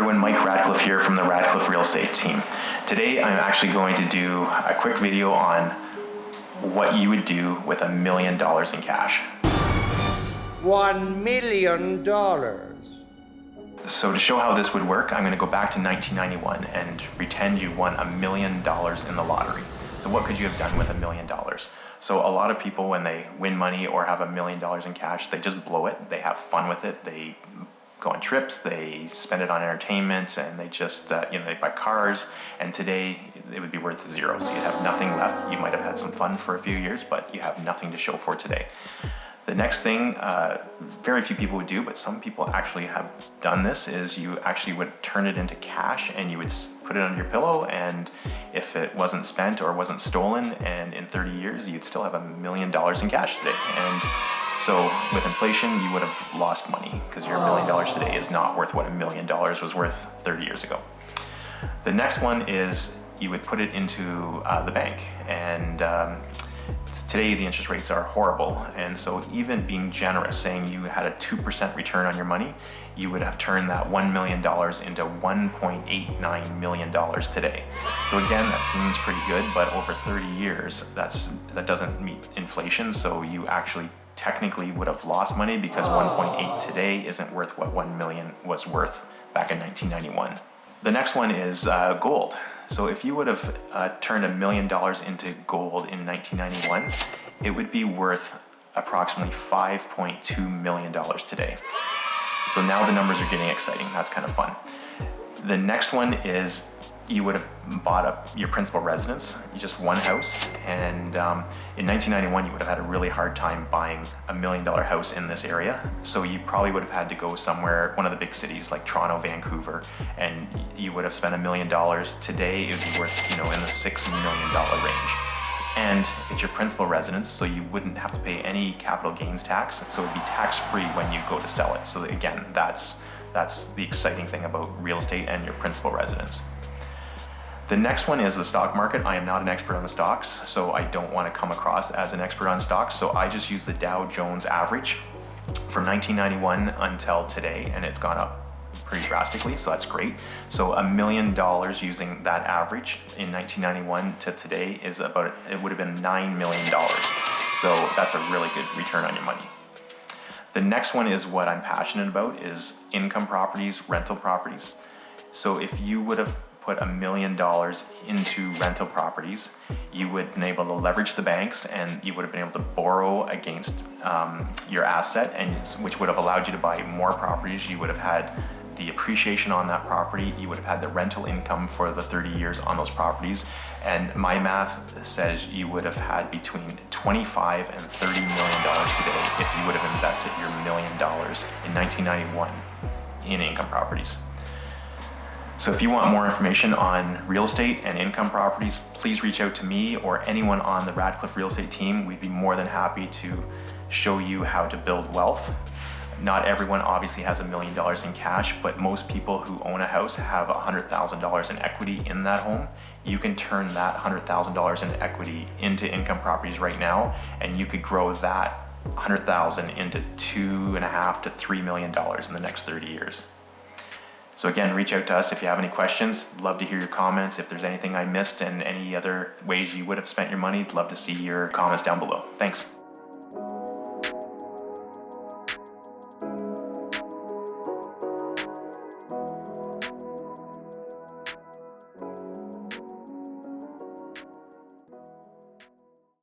everyone, Mike Radcliffe here from the Radcliffe Real Estate Team. Today I'm actually going to do a quick video on what you would do with $1 million in cash. $1 million? So to show how this would work, I'm going to go back to 1991 and pretend you won $1 million in the lottery. So what could you have done with $1 million? So a lot of people, when they win money or have $1 million in cash, they just blow it. They have fun with it. They go on trips, they spend it on entertainment, and they just, they buy cars. And today it would be worth zero. So you'd have nothing left. You might have had some fun for a few years, but you have nothing to show for today. The next thing, very few people would do, but some people actually have done this, is you actually would turn it into cash and you would put it under your pillow, and if it wasn't spent or wasn't stolen, and in 30 years, you'd still have $1 million in cash today. And so with inflation, you would have lost money because your $1 million today is not worth what $1 million was worth 30 years ago. The next one is you would put it into the bank, and today the interest rates are horrible, and so even being generous, saying you had a 2% return on your money, you would have turned that $1 million into $1.89 million today. So again, that seems pretty good, but over 30 years, that doesn't meet inflation, so you actually technically would have lost money because 1.8 today isn't worth what 1 million was worth back in 1991. The next one is gold. So if you would have turned $1 million into gold in 1991, it would be worth approximately $5.2 million today. So now the numbers are getting exciting. That's kind of fun. The next one is you would have bought up your principal residence, just one house, and in 1991 you would have had a really hard time buying $1 million house in this area, so you probably would have had to go somewhere, one of the big cities like Toronto, Vancouver, and you would have spent $1 million. Today it would be worth, in the $6 million range. And it's your principal residence, so you wouldn't have to pay any capital gains tax, so it would be tax-free when you go to sell it. So again, that's the exciting thing about real estate and your principal residence. The next one is the stock market. I am not an expert on the stocks, so I don't want to come across as an expert on stocks, so I just use the Dow Jones average from 1991 until today, and it's gone up pretty drastically, so that's great. So $1 million using that average in 1991 to today is it would have been $9 million. So that's a really good return on your money. The next one is what I'm passionate about, is income properties, rental properties. So if you would have put $1 million into rental properties, you would have been able to leverage the banks, and you would have been able to borrow against your asset, and which would have allowed you to buy more properties. You would have had the appreciation on that property. You would have had the rental income for the 30 years on those properties. And my math says you would have had between $25 and $30 million today if you would have invested your $1 million in 1991 in income properties. So if you want more information on real estate and income properties, please reach out to me or anyone on the Radcliffe Real Estate Team. We'd be more than happy to show you how to build wealth. Not everyone obviously has $1 million in cash, but most people who own a house have $100,000 in equity in that home. You can turn that $100,000 in equity into income properties right now, and you could grow that $100,000 into $2.5 to $3 million in the next 30 years. So again, reach out to us if you have any questions. Love to hear your comments. If there's anything I missed and any other ways you would have spent your money, love to see your comments down below. Thanks.